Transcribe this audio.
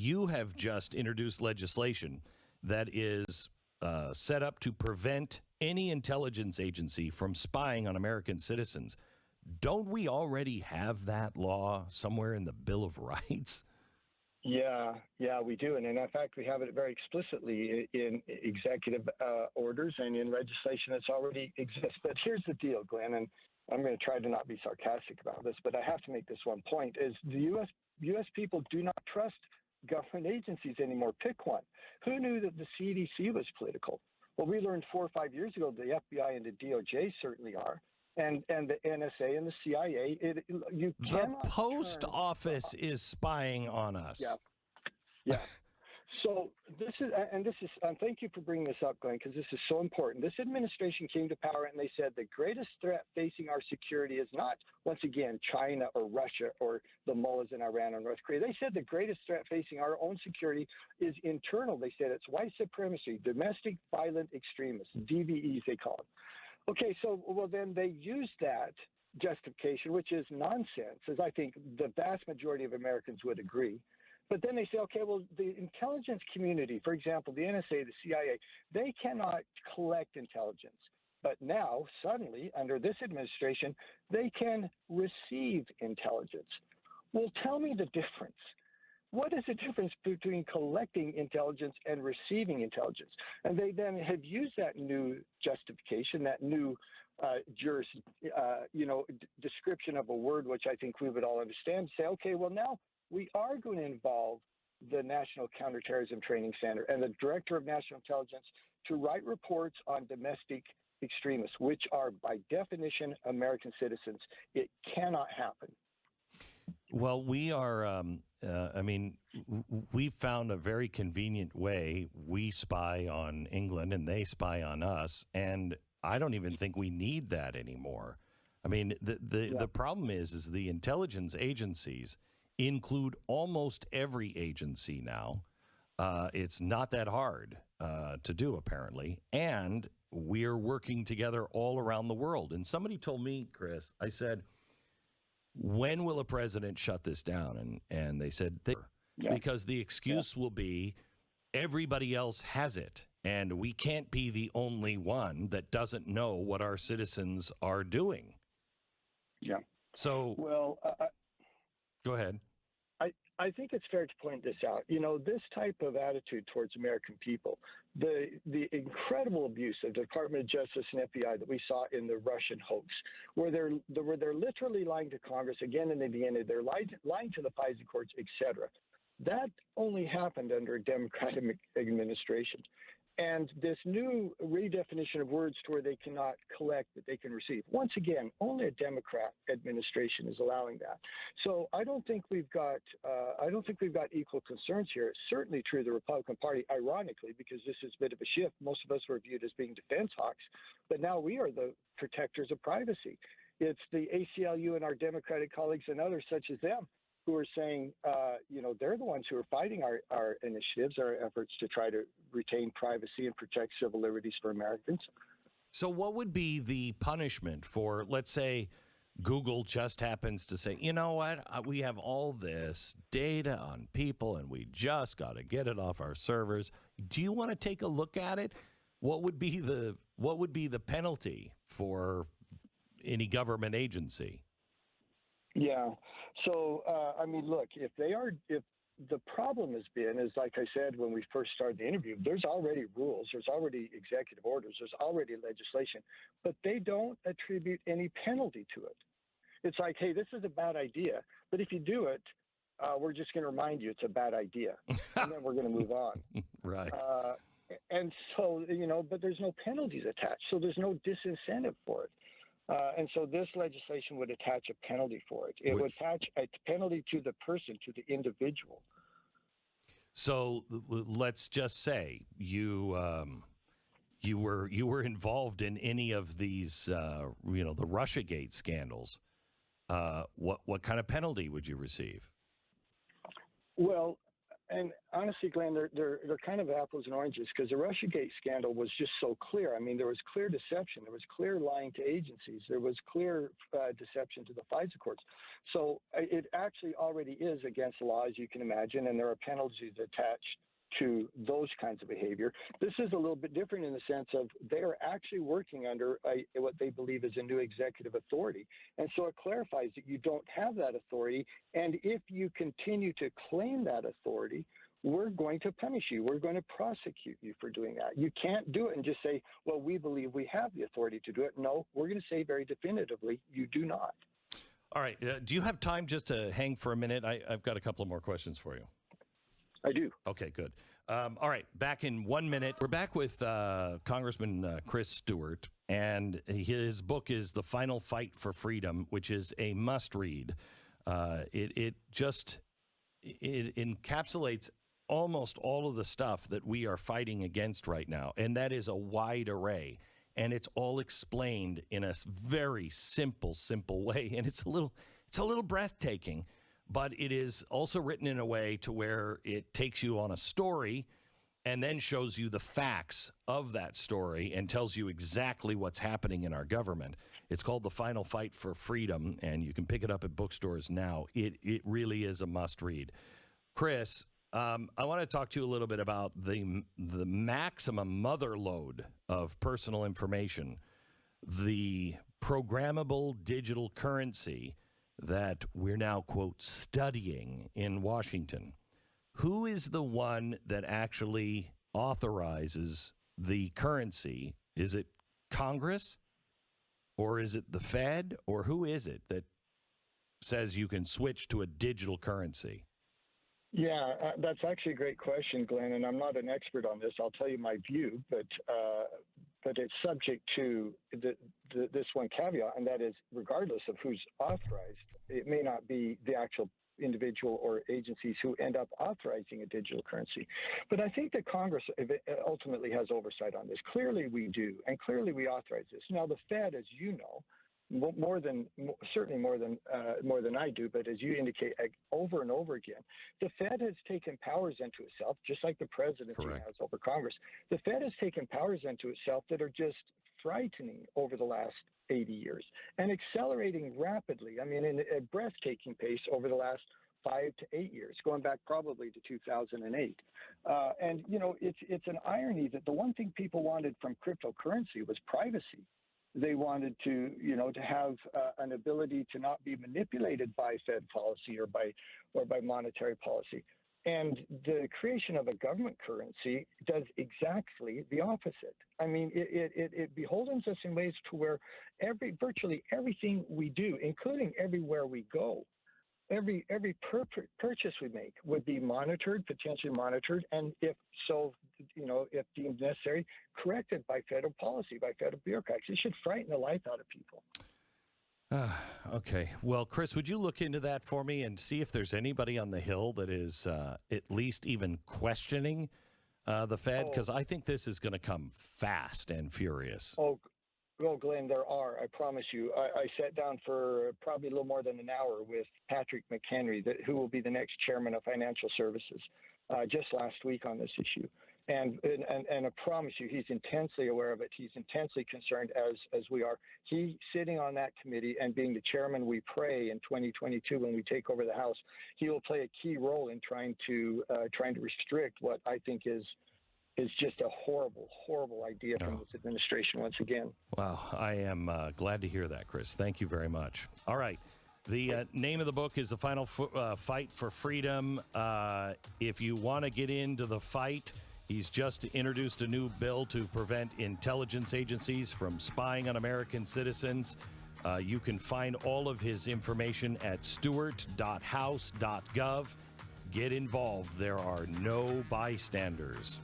you have just introduced legislation that is set up to prevent any intelligence agency from spying on American citizens. Don't we already have that law somewhere in the Bill of Rights? Yeah, we do. And in fact, we have it very explicitly in executive orders and in legislation that's already exists. But here's the deal, Glenn, and I'm going to try to not be sarcastic about this, but I have to make this one point, is the U.S. people do not trust government agencies anymore. Pick one. Who knew that the CDC was political? Well, we learned 4 or 5 years ago the FBI and the DOJ certainly are. And the NSA and the CIA. The post office is spying on us. Yeah. So this is, thank you for bringing this up, Glenn, because this is so important. This administration came to power and they said the greatest threat facing our security is not, once again, China or Russia or the mullahs in Iran or North Korea. They said the greatest threat facing our own security is internal. They said it's white supremacy, domestic violent extremists, DVEs they call them. Okay, so, well, then they use that justification, which is nonsense, as I think the vast majority of Americans would agree. But then they say, okay, well, the intelligence community, for example, the NSA, the CIA, they cannot collect intelligence. But now, suddenly, under this administration, they can receive intelligence. Well, tell me the difference. What is the difference between collecting intelligence and receiving intelligence? And they then have used that new justification, that new description of a word, which I think we would all understand, say, okay, well, now we are going to involve the National Counterterrorism Training Center and the Director of National Intelligence to write reports on domestic extremists, which are, by definition, American citizens. It cannot happen. Well, we are, we found a very convenient way. We spy on England and they spy on us. And I don't even think we need that anymore. I mean, the problem is the intelligence agencies include almost every agency now. It's not that hard to do, apparently. And we're working together all around the world. And somebody told me, Chris, I said, when will a president shut this down? And they said, because the excuse will be everybody else has it. And we can't be the only one that doesn't know what our citizens are doing. Yeah. So, well, go ahead. I think it's fair to point this out. You know, this type of attitude towards American people, the incredible abuse of the Department of Justice and FBI that we saw in the Russian hoax, where they're literally lying to Congress again and again, they're lying to the FISA courts, et cetera. That only happened under a Democratic administration. And this new redefinition of words to where they cannot collect, that they can receive. Once again, only a Democrat administration is allowing that. So I don't think we've got equal concerns here. It's certainly true of the Republican Party, ironically, because this is a bit of a shift. Most of us were viewed as being defense hawks, but now we are the protectors of privacy. It's the ACLU and our Democratic colleagues and others such as them who are saying, they're the ones who are fighting our initiatives, our efforts to try to retain privacy and protect civil liberties for Americans. So what would be the punishment for, let's say, Google just happens to say, you know what, we have all this data on people and we just got to get it off our servers. Do you want to take a look at it? What would be the penalty for any government agency? Yeah. So, look, if the problem has been, is like I said when we first started the interview, there's already rules, there's already executive orders, there's already legislation, but they don't attribute any penalty to it. It's like, hey, this is a bad idea, but if you do it, we're just going to remind you it's a bad idea, and then we're going to move on. Right. And so, but there's no penalties attached, so there's no disincentive for it. And so this legislation would attach a penalty for it. It would attach a penalty to the person, to the individual. So let's just say you were involved in any of these, the Russiagate scandals. What kind of penalty would you receive? Well, And honestly, Glenn, they're kind of apples and oranges because the Russiagate scandal was just so clear. I mean, there was clear deception. There was clear lying to agencies. There was clear deception to the FISA courts. So it actually already is against the law, as you can imagine, and there are penalties attached to those kinds of behavior. This is a little bit different in the sense of they are actually working under what they believe is a new executive authority. And so it clarifies that you don't have that authority. And if you continue to claim that authority, we're going to punish you. We're going to prosecute you for doing that. You can't do it and just say, well, we believe we have the authority to do it. No, we're going to say very definitively, you do not. All right. Do you have time just to hang for a minute? I've got a couple of more questions for you. I do. Okay, good. All right, back in 1 minute. We're back with Congressman Chris Stewart, and his book is The Final Fight for Freedom, which is a must-read. It encapsulates almost all of the stuff that we are fighting against right now, and that is a wide array, and it's all explained in a very simple way, and it's a little breathtaking. But it is also written in a way to where it takes you on a story and then shows you the facts of that story and tells you exactly what's happening in our government. It's called The Final Fight for Freedom, and you can pick it up at bookstores now. It really is a must-read. Chris, I want to talk to you a little bit about the maximum mother load of personal information, the programmable digital currency that we're now, quote, studying in Washington. Who is the one that actually authorizes the currency? Is it Congress, or is it the Fed, or who is it that says you can switch to a digital currency? Yeah, that's actually a great question, Glenn, and I'm not an expert on this. I'll tell you my view, but it's subject to this one caveat, and that is regardless of who's authorized, it may not be the actual individual or agencies who end up authorizing a digital currency. But I think that Congress ultimately has oversight on this. Clearly we do, and clearly we authorize this. Now, the Fed, as you know, certainly more than I do, but as you indicate over and over again, the Fed has taken powers into itself, just like the presidency has over Congress. The Fed has taken powers into itself that are just frightening over the last 80 years and accelerating rapidly. I mean, in a breathtaking pace over the last 5 to 8 years, going back probably to 2008. And, you know, it's an irony that the one thing people wanted from cryptocurrency was privacy. They wanted to, you know, to have an ability to not be manipulated by Fed policy or by monetary policy. And the creation of a government currency does exactly the opposite. I mean, it beholdens us in ways to where virtually everything we do, including everywhere we go, every purchase we make would be monitored, potentially monitored, and if so, you know, if deemed necessary, corrected by federal policy, by federal bureaucrats. It should frighten the life out of people. Okay. Well, Chris, would you look into that for me and see if there's anybody on the Hill that is at least even questioning the Fed? Because I think this is going to come fast and furious. Oh, Glenn, there are. I promise you. I sat down for probably a little more than an hour with Patrick McHenry, who will be the next chairman of Financial Services, just last week on this issue. And I promise you, he's intensely aware of it. He's intensely concerned, as we are. He sitting on that committee and being the chairman, we pray in 2022 when we take over the House, he will play a key role in trying to restrict what I think is just a horrible, horrible idea from this administration once again. Wow, I am glad to hear that, Chris. Thank you very much. All right. The name of the book is The Final Fight for Freedom. If you want to get into the fight, he's just introduced a new bill to prevent intelligence agencies from spying on American citizens. You can find all of his information at stewart.house.gov. Get involved. There are no bystanders.